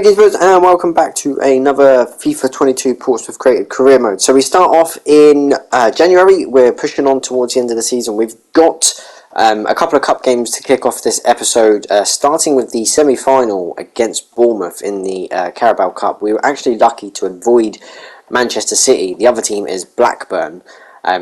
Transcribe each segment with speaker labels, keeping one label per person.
Speaker 1: Hey guys, and welcome back to another FIFA22 Portsmouth created career mode. So we start off in January. We're pushing on towards the end of the season. We've got a couple of cup games to kick off this episode, starting with the semi-final against Bournemouth in the Carabao Cup. We were actually lucky to avoid Manchester City. The other team is Blackburn,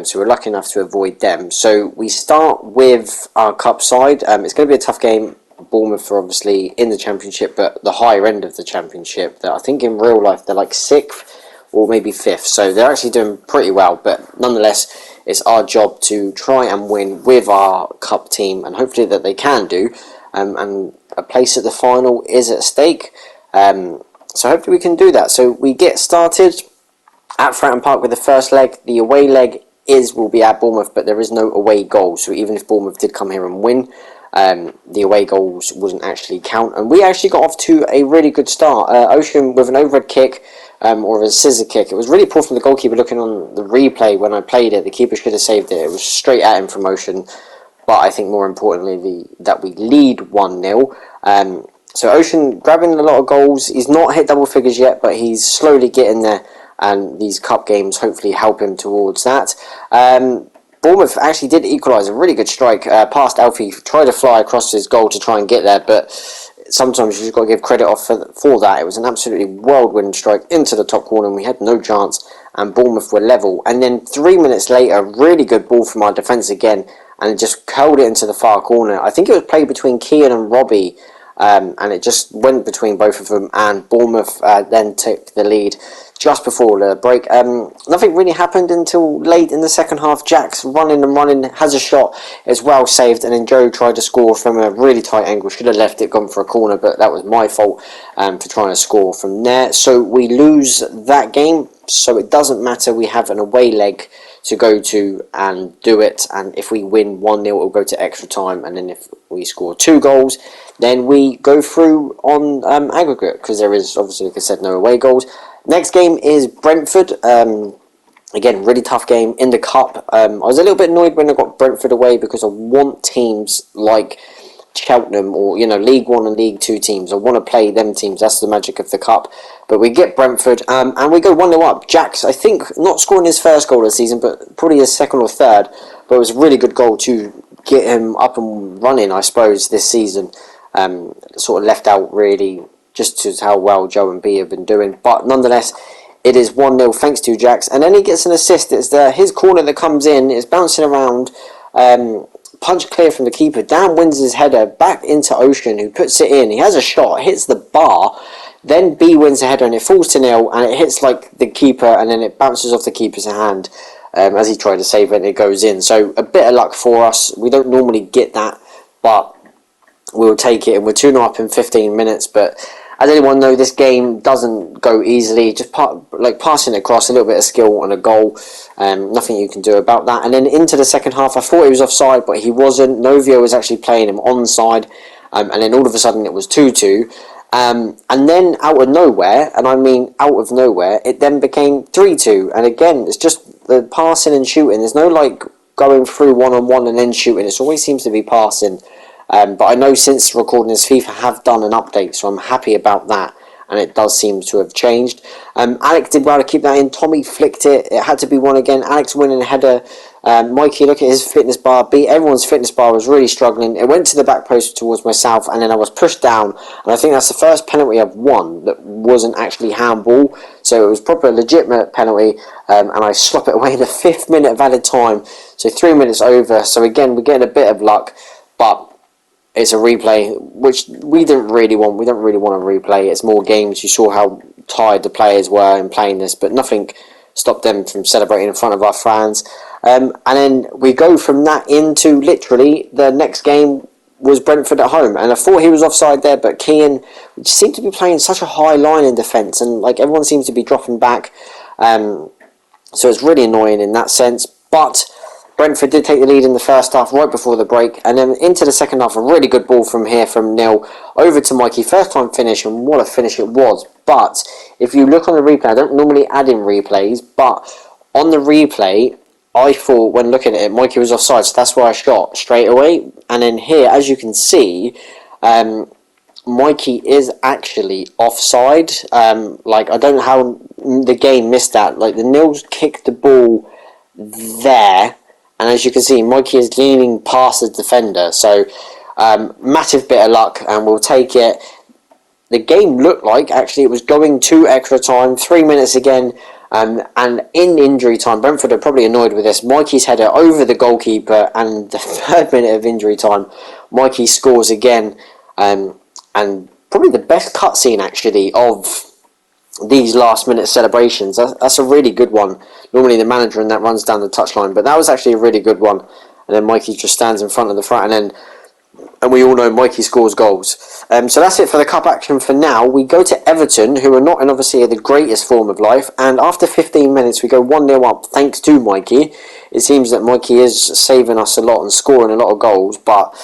Speaker 1: so we're lucky enough to avoid them. So we start with our cup side. It's going to be a tough game. Bournemouth are obviously in the Championship, but the higher end of the Championship. I think in real life they're like 6th or maybe 5th, so they're actually doing pretty well. But nonetheless, it's our job to try and win with our cup team, and hopefully that they can do. And a place at the final is at stake. So hopefully we can do that. So we get started at Fratton Park with the first leg. The away leg will be at Bournemouth, but there is no away goal. So even if Bournemouth did come here and win, the away goals wouldn't actually count, and we actually got off to a really good start. Ocean with an overhead kick, or a scissor kick. It was really poor from the goalkeeper. Looking on the replay when I played it, the keeper should have saved it. It was straight at him from Ocean, but I think more importantly that we lead 1-0. So Ocean grabbing a lot of goals. He's not hit double figures yet, but he's slowly getting there, and these cup games hopefully help him towards that. Bournemouth actually did equalise, a really good strike past Alfie. Tried to fly across his goal to try and get there, but sometimes you just got to give credit off for that. It was an absolutely whirlwind strike into the top corner, and we had no chance, and Bournemouth were level. And then 3 minutes later, really good ball from our defence again, and it just curled it into the far corner. I think it was played between Kean and Robbie, and it just went between both of them, and Bournemouth then took the lead just before the break. Nothing really happened until late in the second half. Jack's running, has a shot, it's well saved, and then Joe tried to score from a really tight angle. Should have left it, gone for a corner, but that was my fault for trying to score from there. So we lose that game, so it doesn't matter. We have an away leg to go to and do it, and if we win 1-0 it will go to extra time, and then if we score 2 goals then we go through on aggregate, because there is obviously, like I said, no away goals. Next game is Brentford. Again, really tough game in the cup. I was a little bit annoyed when I got Brentford away, because I want teams like Cheltenham or League 1 and League 2 teams. I want to play them teams. That's the magic of the cup. But we get Brentford, and we go 1-0 up. Jack's, I think, not scoring his first goal of the season, but probably his second or third. But it was a really good goal to get him up and running, I suppose, this season. Sort of left out really just to how well Joe and B have been doing. But nonetheless, it is 1-0 thanks to Jack's. And then he gets an assist. It's his corner that comes in. It's bouncing around. Punch clear from the keeper. Dan wins his header back into Ocean, who puts it in. He has a shot, hits the bar. Then B wins the header, and it falls to nil, and it hits like the keeper, and then it bounces off the keeper's hand as he tried to save it, and it goes in. So a bit of luck for us. We don't normally get that, but we'll take it, and we're 2-0 up in 15 minutes. But as anyone knows, this game doesn't go easily. Just passing it across, a little bit of skill and a goal. Nothing you can do about that. And then into the second half, I thought he was offside, but he wasn't. Novio was actually playing him onside, and then all of a sudden it was 2-2. And then out of nowhere, and I mean out of nowhere, it then became 3-2. And again, it's just the passing and shooting. There's no going through one-on-one and then shooting. It always seems to be passing. But I know since recording this, FIFA have done an update, so I'm happy about that, and it does seem to have changed. Alex did well to keep that in. Tommy flicked it. It had to be one again. Alex winning a header. Mikey, look at his fitness bar. Everyone's fitness bar was really struggling. It went to the back post towards myself, and then I was pushed down, and I think that's the first penalty I've won that wasn't actually handball, so it was proper legitimate penalty, and I slop it away in the 5th minute of added time, so 3 minutes over. So again, we're getting a bit of luck, but it's a replay, which we didn't really want. We don't really want a replay. It's more games. You saw how tired the players were in playing this, but nothing stopped them from celebrating in front of our fans. And then we go from that into literally the next game was Brentford at home. And I thought he was offside there, but Kean seemed to be playing such a high line in defence, and everyone seems to be dropping back. So it's really annoying in that sense. But Brentford did take the lead in the first half right before the break, and then into the second half, a really good ball from Neil over to Mikey. First time finish, and what a finish it was. But if you look on the replay, I don't normally add in replays, but on the replay, I thought when looking at it, Mikey was offside, so that's why I shot straight away. And then here, as you can see, Mikey is actually offside. Like, I don't know how the game missed that. Like, the Nils kicked the ball there, and as you can see, Mikey is leaning past the defender. So, massive bit of luck, and we'll take it. The game looked like, actually, it was going to extra time, 3 minutes again, and in injury time, Brentford are probably annoyed with this. Mikey's header over the goalkeeper, and the 3rd minute of injury time, Mikey scores again, and probably the best cutscene, actually, of these last minute celebrations. That's a really good one. Normally the manager and that runs down the touchline, but that was actually a really good one. And then Mikey just stands in front of the front, and we all know Mikey scores goals. So that's it for the cup action for now. We go to Everton, who are not in obviously the greatest form of life, and after 15 minutes we go 1-0 up thanks to Mikey. It seems that Mikey is saving us a lot and scoring a lot of goals, but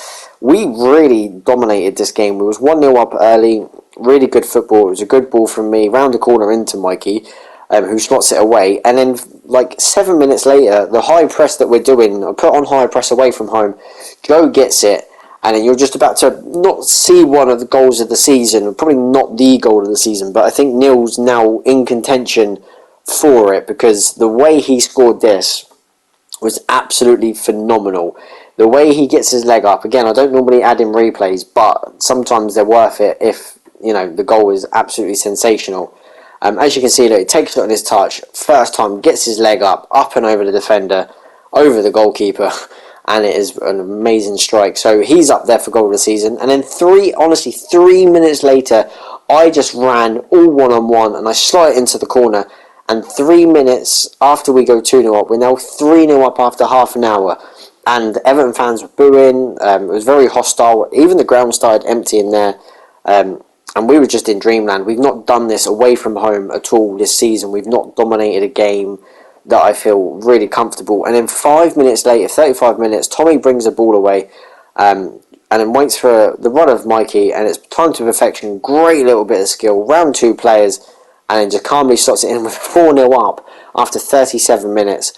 Speaker 1: we really dominated this game. We was 1-0 up early, really good football. It was a good ball from me, round the corner into Mikey, who slots it away, and then like 7 minutes later, the high press that we're doing, I put on high press away from home, Joe gets it, and then you're just about to not see one of the goals of the season, probably not the goal of the season, but I think Neil's now in contention for it, because the way he scored this was absolutely phenomenal. The way he gets his leg up, again, I don't normally add in replays, but sometimes they're worth it if, you know, the goal is absolutely sensational. As you can see, look, he takes it on his touch, first time, gets his leg up and over the defender, over the goalkeeper, and it is an amazing strike. So he's up there for goal of the season. And then 3 minutes later, I just ran all one-on-one, and I slot it into the corner. And 3 minutes after we go 2-0 up, we're now 3-0 up after half an hour. And Everton fans were booing. It was very hostile. Even the ground started empty in there. And we were just in dreamland. We've not done this away from home at all this season. We've not dominated a game that I feel really comfortable. And then 5 minutes later, 35 minutes, Tommy brings the ball away, and then waits for the run of Mikey, and it's time to perfection. Great little bit of skill, round 2 players, and then just calmly slots it in with 4-0 up after 37 minutes.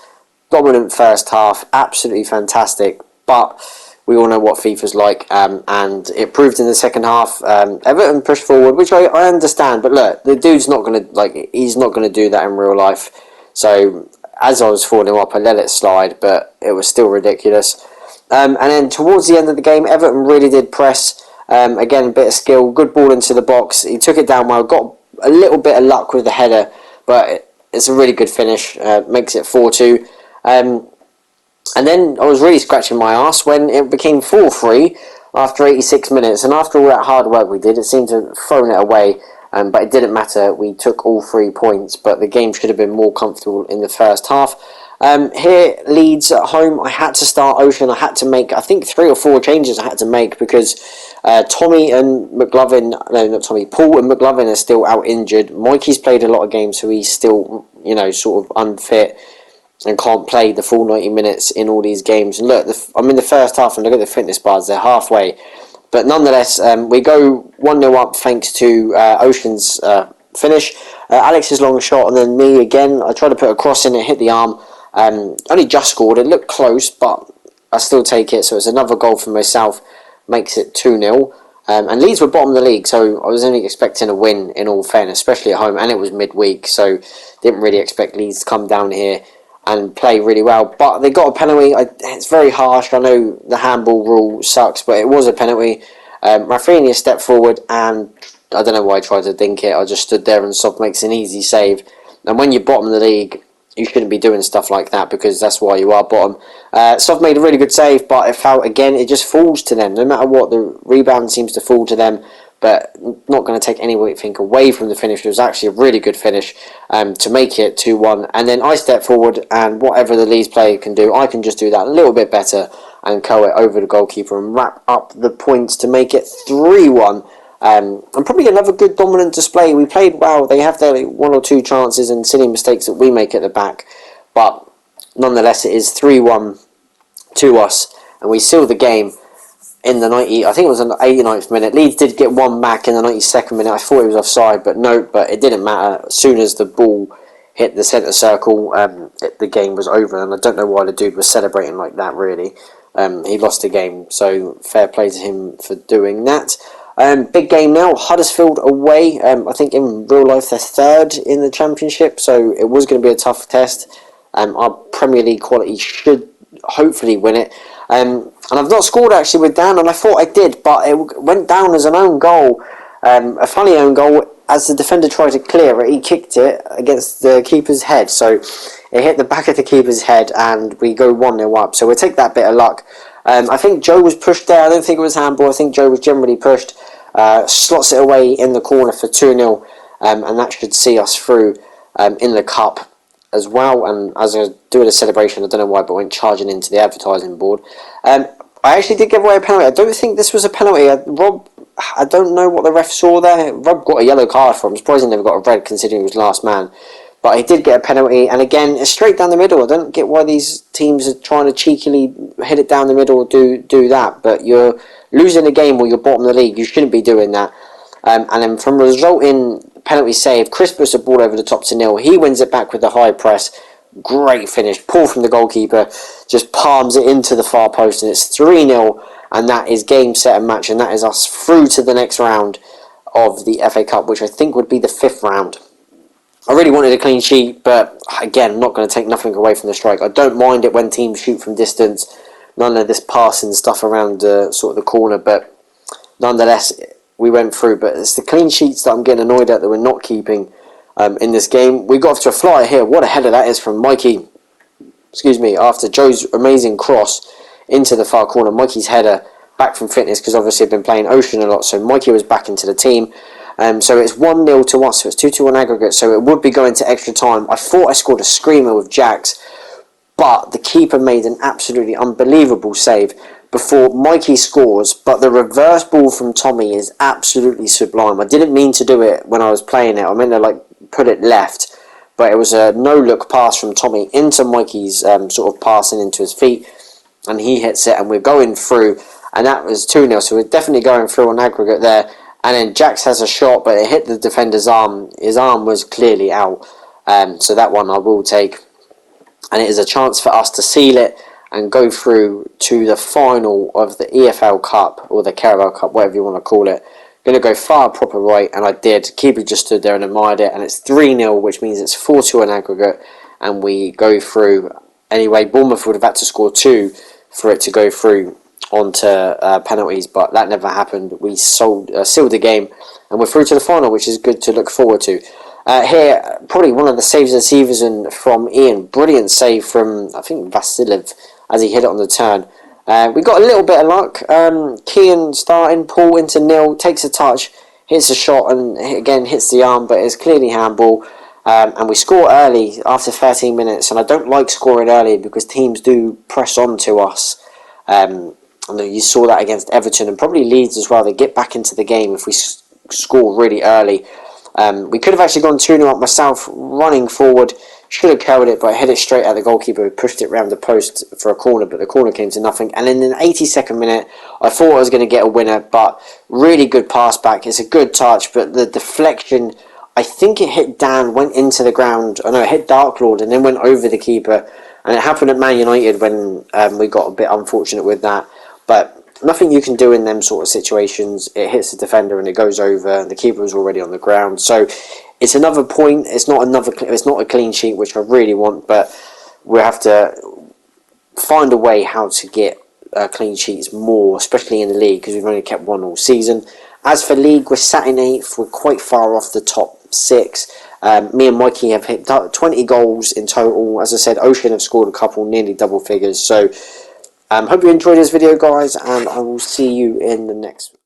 Speaker 1: Dominant first half, absolutely fantastic, but we all know what FIFA's like, and it proved in the second half. Everton pushed forward, which I understand, but look, the dude's not going to, he's not going to do that in real life. So as I was 4-0 up, I let it slide, but it was still ridiculous. And then towards the end of the game, Everton really did press. Again, a bit of skill, good ball into the box. He took it down well, got a little bit of luck with the header, but it's a really good finish. Makes it 4-2. And then I was really scratching my arse when it became 4-3 after 86 minutes. And after all that hard work we did, it seemed to have thrown it away. But it didn't matter. We took all 3 points, but the game should have been more comfortable in the first half. Here, Leeds at home, I had to start Ocean. I had to make, I think, 3 or 4 changes I had to make, because Tommy and McLovin, no, not Tommy, Paul and McLovin are still out injured. Mikey's played a lot of games, so he's still, you know, sort of unfit and can't play the full 90 minutes in all these games. And look, I'm in the first half, and look at the fitness bars, they're halfway. But nonetheless, we go 1-0 up thanks to Ocean's finish. Alex's long shot, and then me again. I tried to put a cross in, it hit the arm. Only just scored, it looked close, but I still take it. So it's another goal for myself, makes it 2-0. And Leeds were bottom of the league, so I was only expecting a win, in all fairness, especially at home, and it was midweek, so didn't really expect Leeds to come down here and play really well. But they got a penalty. It's very harsh. I know the handball rule sucks, but it was a penalty. Rafinha stepped forward, and I don't know why I tried to dink it. I just stood there, and Soft makes an easy save. And when you're bottom of the league, you shouldn't be doing stuff like that, because that's why you are bottom. Soft made a really good save, but it felt, again, it just falls to them. No matter what, the rebound seems to fall to them, but not going to take anything away from the finish. It was actually a really good finish to make it 2-1. And then I step forward, and whatever the Leeds player can do, I can just do that a little bit better and curl it over the goalkeeper and wrap up the points to make it 3-1. And probably another good dominant display. We played well. They have their 1 or 2 chances and silly mistakes that we make at the back, but nonetheless it is 3-1 to us, and we seal the game in the 90, I think it was in the 89th minute. Leeds did get one back in the 92nd minute. I thought it was offside, but no, but it didn't matter. As soon as the ball hit the centre circle, the game was over, and I don't know why the dude was celebrating like that, really. He lost the game, so fair play to him for doing that. Big game now, Huddersfield away. I think in real life they're third in the Championship, so it was going to be a tough test. Our Premier League quality should hopefully win it. And I've not scored actually with Dan, and I thought I did, but it went down as an own goal. A funny own goal. As the defender tried to clear it, he kicked it against the keeper's head. So it hit the back of the keeper's head, and we go 1-0 up. So we'll take that bit of luck. I think Joe was pushed there. I don't think it was handball. I think Joe was generally pushed. Slots it away in the corner for 2-0, and that should see us through in the cup as well. And as I was doing a celebration, I don't know why, but went charging into the advertising board. I actually did give away a penalty. I don't think this was a penalty. Rob, I don't know what the ref saw there. Rob got a yellow card for him. I'm surprised he never got a red, considering he was last man. But he did get a penalty, and again, it's straight down the middle. I don't get why these teams are trying to cheekily hit it down the middle or do that. But you're losing a game or you're bottom of the league. You shouldn't be doing that. And then from a resulting penalty save, Chris puts the ball over the top to Neil. He wins it back with the high press. Great finish. Pull from the goalkeeper. Just palms it into the far post, and it's 3-0. And that is game, set and match. And that is us through to the next round of the FA Cup, which I think would be the 5th round. I really wanted a clean sheet, but again, I'm not going to take nothing away from the strike. I don't mind it when teams shoot from distance. None of this passing stuff around sort of the corner, but nonetheless, we went through. But it's the clean sheets that I'm getting annoyed at that we're not keeping in this game. We got off to a flyer here. What a header that is from Mikey. Excuse me, after Joe's amazing cross into the far corner. Mikey's header back from fitness, because obviously I've been playing Ocean a lot, so Mikey was back into the team. So it's 1-0 to us, so it's 2-2 on aggregate, so it would be going to extra time. I thought I scored a screamer with Jax, but the keeper made an absolutely unbelievable save before Mikey scores. But the reverse ball from Tommy is absolutely sublime. I didn't mean to do it when I was playing it. I meant to put it left, but it was a no-look pass from Tommy into Mikey's sort of passing into his feet, and he hits it, and we're going through, and that was 2-0, so we're definitely going through on aggregate there. And then Jax has a shot, but it hit the defender's arm. His arm was clearly out, so that one I will take. And it is a chance for us to seal it and go through to the final of the EFL Cup, or the Carabao Cup, whatever you want to call it. Going to go far proper right, and I did. Keeper just stood there and admired it, and it's 3-0, which means it's 4-2 on aggregate, and we go through. Anyway, Bournemouth would have had to score 2 for it to go through onto penalties, but that never happened. We sealed the game, and we're through to the final, which is good to look forward to. Here, probably one of the saves of the season from Ian. Brilliant save from, I think, Vasilev, as he hit it on the turn. We got a little bit of luck. Kean starting, Paul into Neil, takes a touch, hits a shot, and again hits the arm, but it's clearly handball. And we score early after 13 minutes, and I don't like scoring early because teams do press on to us. I know you saw that against Everton and probably Leeds as well. They get back into the game if we score really early. We could have actually gone 2-0 up myself, running forward. Should have carried it, but I hit it straight at the goalkeeper, who pushed it round the post for a corner, but the corner came to nothing. And in the 82nd minute, I thought I was going to get a winner, but really good pass back. It's a good touch, but the deflection, I think it hit Dan, went into the ground. Oh no, it hit Dark Lord and then went over the keeper. And it happened at Man United when we got a bit unfortunate with that. But nothing you can do in them sort of situations. It hits the defender and it goes over. The keeper was already on the ground. So it's another point. It's not a clean sheet, which I really want. But we have to find a way how to get clean sheets more, especially in the league, because we've only kept one all season. As for league, we're sat in 8th. We're quite far off the top 6. Me and Mikey have hit 20 goals in total. As I said, Ocean have scored a couple, nearly double figures. So hope you enjoyed this video, guys, and I will see you in the next